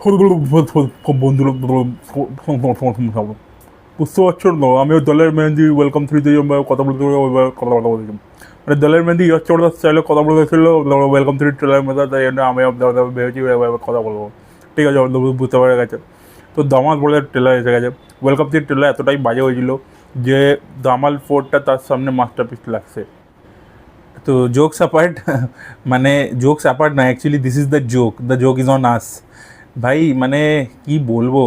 বন্ধুরা বুঝতে পারছো না, আমিও দলের মেহেন্দি ওয়েলকাম থ্রিতে কথা বলতে বলছি, মানে দলের মেহেন্দি ইয়ার চোড়া স্টাইলে কথা বলতেছিল ওয়েলকাম থ্রি ট্রেলারের মধ্যে, তাই জন্য আমি ভেবেছি কথা বলবো। ঠিক আছে, বুঝতে পারা গেছে। তো দামাল বলে ট্রেলার এসে গেছে। ওয়েলকাম থ্রি ট্রেলার এতটাই বাজে হয়েছিল যে দামাল 4টা তার সামনে মাস্টারপিস লাগছে। তো জোকস অ্যাপার্ট, মানে জোকস অ্যাপার্ট না, actually this is the joke is on আস। ভাই মানে কি বলবো,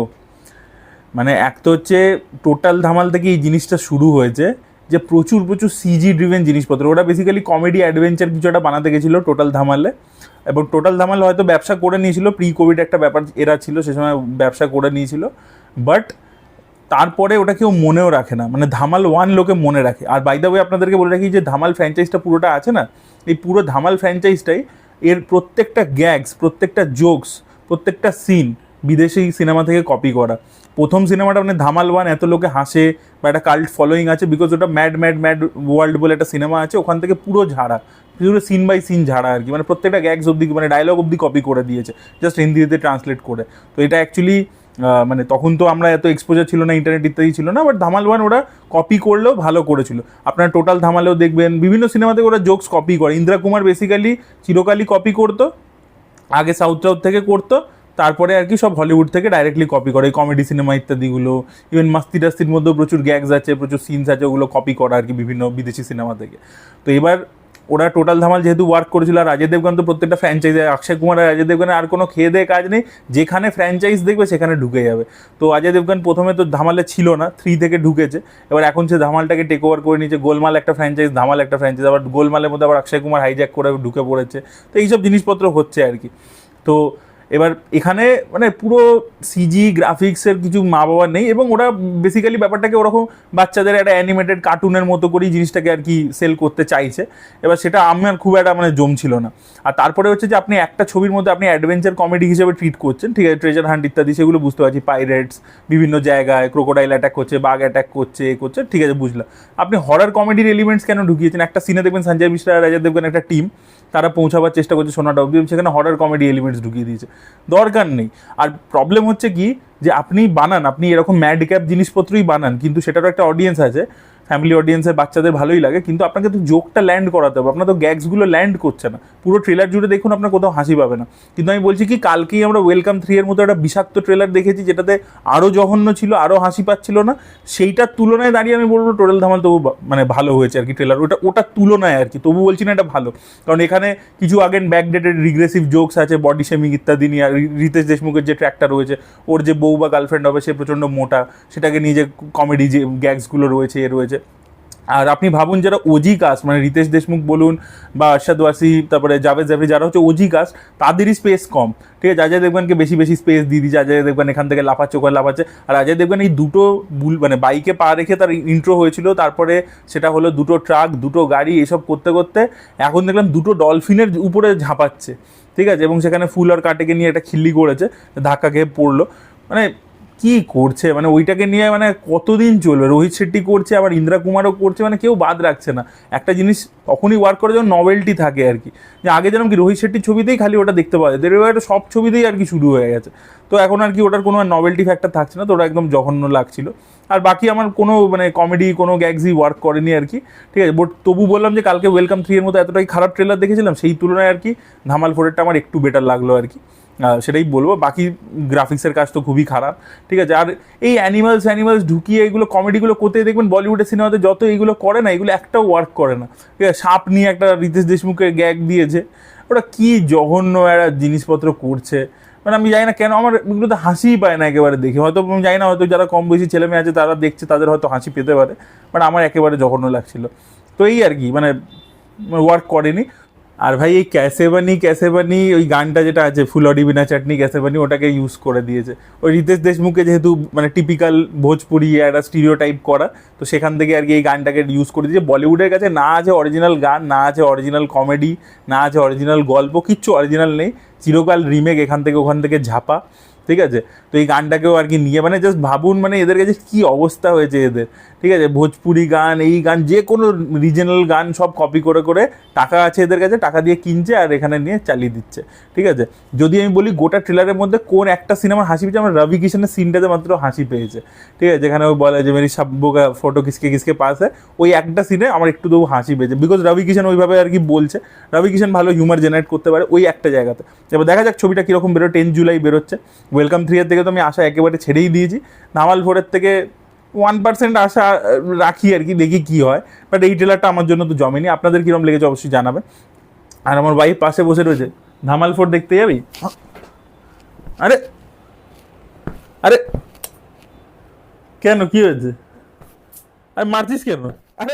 মানে এক তো হচ্ছে টোটাল ধামাল থেকে এই জিনিসটা শুরু হয়েছে যে প্রচুর প্রচুর সিজি ড্রিভেন জিনিসপত্র, ওটা বেসিক্যালি কমেডি অ্যাডভেঞ্চার কিছু একটা বানাতে গেছিলো টোটাল ধামালে। এবং টোটাল ধামাল হয়তো ব্যবসা করে নিয়েছিল, প্রি কোভিড একটা ব্যাপার এরা ছিল, সে সময় ব্যবসা করে নিয়েছিল। বাট তারপরে ওটা কেউ মনেও রাখে না, মানে ধামাল 1 লোকে মনে রাখে। আর বাই দ্য ওয়ে আপনাদেরকে বলে রাখি যে ধামাল ফ্র্যাঞ্চাইজটা পুরোটা আছে না, এই পুরো ধামাল ফ্র্যাঞ্চাইজটাই এর প্রত্যেকটা গ্যাগস, প্রত্যেকটা জোকস, প্রত্যেকটা সিন বিদেশি সিনেমা থেকে কপি করা। প্রথম সিনেমাটা মানে ধামাল 1 এত লোকে হাসে বা একটা কাল্ট ফলোয়িং আছে বিকজ ওটা ম্যাড ম্যাড ম্যাড ওয়ার্ল্ড বলে একটা সিনেমা আছে, ওখান থেকে পুরো ঝাড়া, পুরো সিন বাই সিন ঝাড়া আর কি, মানে প্রত্যেকটা গ্যাগস অব্দি, মানে ডায়লগ অব্দি কপি করে দিয়েছে জাস্ট হিন্দিতে ট্রান্সলেট করে। তো এটা অ্যাকচুয়ালি মানে তখন তো আমরা এত এক্সপোজার ছিল না, ইন্টারনেট ইত্যাদি ছিল না, বাট ধামাল 1 ওরা কপি করলেও ভালো করেছিল। আপনার টোটাল ধামালেও দেখবেন বিভিন্ন সিনেমাতে ওরা জোকস কপি করে। ইন্দ্রা কুমার বেসিক্যালি চিরকালই কপি করতো, আগে সাউথ থেকে করতো, তারপরে আর কি সব হলিউড থেকে ডাইরেক্টলি কপি করে, কমেডি সিনেমা ইত্যাদিগুলো। ইভেন মাস্তি টাস্তির মধ্যেও প্রচুর গ্যাগস আছে, প্রচুর সিনস আছে, ওগুলো কপি করা আর কি বিভিন্ন বিদেশি সিনেমা থেকে। তো এবার ওরা টোটাল ধামাল যেহেতু ওয়ার্ক করেছিল, আর অজয় দেবগন তো প্রত্যেকটা ফ্র্যাঞ্চাইজে, অক্ষয় কুমার আর অজয় দেবগনের আর কোনো খেয়ে দেয়ে কাজ নেই, যেখানে ফ্র্যাঞ্চাইজ দেখবে সেখানে ঢুকে যাবে। তো অজয় দেবগন প্রথমে তো ধামালে ছিল না, 3 থেকে ঢুকেছে, এবার এখন সে ধামালটাকে টেক ওভার করে নিয়েছে। গোলমাল একটা ফ্র্যাঞ্চাইজ, ধামাল একটা ফ্র্যাঞ্চাইজ, আবার গোলমালের মধ্যে আবার অক্ষয় কুমার হাইজ্যাক করে ঢুকে পড়েছে। তো এইসব জিনিসপত্র হচ্ছে আর কি। তো এবার এখানে মানে পুরো সিজি গ্রাফিক্সের কিছু মা বাবা নেই, এবং ওরা বেসিক্যালি ব্যাপারটাকে ওরকম বাচ্চাদের একটা অ্যানিমেটেড কার্টুনের মতো করেই জিনিসটাকে আর কি সেল করতে চাইছে। এবার সেটা আমার খুব একটা মানে জমছিল না। আর তারপরে হচ্ছে যে আপনি একটা ছবির মধ্যে আপনি অ্যাডভেঞ্চার কমেডি হিসেবে ট্রিট করছেন, ঠিক আছে, ট্রেজার হান্ট ইত্যাদি, সেগুলো বুঝতে পারছি, পাইরেটস বিভিন্ন জায়গায় ক্রোকোডাইল অ্যাটাক করছে, বাঘ অ্যাটাক করছে, করছে, ঠিক আছে, বুঝলাম। আপনি হরার কমেডির এলিমেন্টস কেন ঢুকিয়েছেন? একটা সিনে দেখবেন সঞ্জয় মিশ্রা আর অজয় দেবগন একটা টিম, তারা পৌঁছাবার চেষ্টা করছে সোনাটা অব্দি, সেখানে হরার কমেডি এলিমেন্টস ঢুকিয়ে দিয়েছে, দরকার নেই। আর প্রবলেম হচ্ছে কি, যে আপনি বানান, আপনি এরকম ম্যাড ক্যাপ জিনিসপত্রই বানান, কিন্তু সেটারও একটা অডিয়েন্স আছে, ফ্যামিলি অডিয়েন্সের বাচ্চাদের ভালোই লাগে, কিন্তু আপনাকে তো জোকটা ল্যান্ড করাতে হবে, আপনার তো গ্যাগসগুলো ল্যান্ড করছে না। পুরো ট্রেলার জুড়ে দেখুন, আপনার কোথাও হাসি পাবে না। কিন্তু আমি বলছি কি, কালকেই আমরা ওয়েলকাম 3 এর মতো একটা বিষাক্ত ট্রেলার দেখেছি, যেটাতে আরও জঘন্য ছিল, আরও হাসি পাচ্ছিল না। সেইটার তুলনায় দাঁড়িয়ে আমি বলবো টোটাল ধামাল তবু মানে ভালো হয়েছে আর কি ট্রেলার, ওটার তুলনায় আর কি, তবু বলছি না এটা ভালো। কারণ এখানে কিছু আগের ব্যাকডেটেড রিগ্রেসিভ জোকস আছে, বডি শেমিং ইত্যাদি নিয়ে। আর রিতেশ দেশমুখের যে ট্র্যাকটা রয়েছে, ওর যে বউ বা গার্লফ্রেন্ড হবে সে প্রচণ্ড মোটা, সেটাকে নিয়ে যে কমেডি যে গ্যাগসগুলো রয়েছে রয়েছে। আর আপনি ভাবুন, যারা ওজি কাস্ট, মানে রিতেশ দেশমুখ বলুন বা আরশাদ ওয়াসি, তারপরে জাভেদ জাফরি, যারা হচ্ছে ওজি কাস্ট, তাদেরই স্পেস কম, ঠিক আছে। অজয় দেবগনকে বেশি বেশি স্পেস দিয়ে দিচ্ছে, অজয় দেবগন এখান থেকে লাফাচ্ছে, ওখানে লাফাচ্ছে। আর অজয় দেবগন এই দুটো মানে বাইকে পা রেখে তার ইন্ট্রো হয়েছিল, তারপরে সেটা হলো দুটো ট্রাক, দুটো গাড়ি, এসব করতে করতে এখন দেখলাম দুটো ডলফিনের উপরে ঝাঁপাচ্ছে, ঠিক আছে, এবং সেখানে ফুল আর কাটেকে নিয়ে একটা খিল্লি করেছে, ধাক্কা খেয়ে পড়লো। মানে কি করছে, মানে ওইটাকে নিয়ে মানে কতদিন চলবে? রোহিত শেট্টি করছে, আবার ইন্দ্রা কুমারও করছে, মানে কেউ বাদ রাখছে না। একটা জিনিস তখনই ওয়ার্ক করে যখন নভেলটি থাকে আর কি, যে আগে যেরকম কি রোহিত শেট্টির ছবিতেই খালি ওটা দেখতে পাওয়া যায়, এবার সব ছবিতেই আর কি শুরু হয়ে গেছে। তো এখন আর কি ওটার কোনো নভেলটি ফ্যাক্টর থাকছে না, তো ওটা একদম জঘন্য লাগছিল। আর বাকি আমার কোনো মানে কমেডি কোনো গ্যাগসই ওয়ার্ক করেনি আর কি, ঠিক আছে। বাট তবু বললাম যে কালকে ওয়েলকাম 3 এর মতো এতটাই খারাপ ট্রেলার দেখেছিলাম, সেই তুলনায় আর কি ধামাল 4-এরটা আমার একটু বেটার লাগলো আর কি, সেটাই বলবো। বাকি গ্রাফিক্সের কাজ তো খুবই খারাপ, ঠিক আছে। আর এই অ্যানিমালস ঢুকিয়ে এগুলো কমেডিগুলো কোথায় দেখবেন, বলিউডের সিনেমাতে যত এইগুলো করে না, এগুলো একটাও ওয়ার্ক করে না, ঠিক আছে। সাপ নিয়ে একটা রিতেশ দেশমুখের গ্যাগ দিয়েছে, ওটা কি জঘন্য একটা জিনিসপত্র করছে, মানে আমি জানি না কেন, আমার এগুলোতে হাসিই পায় না একেবারে দেখে। হয়তো আমি জানি না, হয়তো যারা কম বয়সী ছেলে মেয়ে আছে তারা দেখছে, তাদের হয়তো হাসি পেতে পারে, বাট আমার একেবারে জঘন্য লাগছিল। তো এই আর কি, মানে ওয়ার্ক করেনি। আর ভাই এই ক্যাসে বানি ওই গানটা যেটা আছে, ফুলড়ি বিনা চাটনি ক্যাসে বানি, ওটাকে ইউজ করে দিয়েছে ওই রিতেশ দেশমুখে, যেহেতু মানে টিপিক্যাল ভোজপুরি একটা স্টিরিও টাইপ করা, তো সেখান থেকে আর কি এই গানটাকে ইউজ করে দিয়েছে। বলিউডের কাছে না আছে অরিজিনাল গান, না আছে অরিজিনাল কমেডি, না আছে অরিজিনাল গল্প, কিচ্ছু অরিজিনাল নেই, চিরকাল রিমেক, এখান থেকে ওখান থেকে ঝাপা। ঠিক আছে? তো এই গানটাকেও আর কি নিয়ে মানে জাস্ট ভাবুন মানে এদের কাছে কী অবস্থা হয়েছে এদের, ঠিক আছে? ভোজপুরি গান, এই গান, যে কোনো রিজনাল গান সব কপি করে করে টাকা আছে এদের কাছে, টাকা দিয়ে কিনছে আর এখানে নিয়ে চালিয়ে দিচ্ছে, ঠিক আছে? যদি আমি বলি গোটা ট্রেলারের মধ্যে কোন একটা সিনেমার হাসি পেয়েছে, আমার রবি কিষানের সিনটাতে মাত্র হাসি পেয়েছে, ঠিক আছে? যেখানে ও বলে যে মেরি সাব্বু কা ফটো কিসকে কিসকে পাস হয়, ওই একটা সিনে আমার একটু তবু হাসি পেয়েছে, বিকজ রবি কিষান ওইভাবে আর কি বলছে, রবি কিষান ভালো হিউমার জেনারেট করতে পারে ওই একটা জায়গাতে। এবার দেখা যাক ছবিটা কীরকম বেরো। 10 জুলাই বেরোচ্ছে। ওয়েলকাম 3 এর থেকে তো আমি আশা একেবারে ছেড়েই দিয়েছি। ধামাল 4 থেকে 1% আশা রাখি আর কি, দেখি কী হয়। বাট এই ট্রেলারটা আমার জন্য তো জমেনি। আপনাদের কীরকম লেগেছে অবশ্যই জানাবেন। আর আমার ওয়াইফ পাশে বসে রয়েছে, ধামাল 4 দেখতে যাবি? আরে আরে কেন, কি হয়েছে? আরে মারছিস কেন? আরে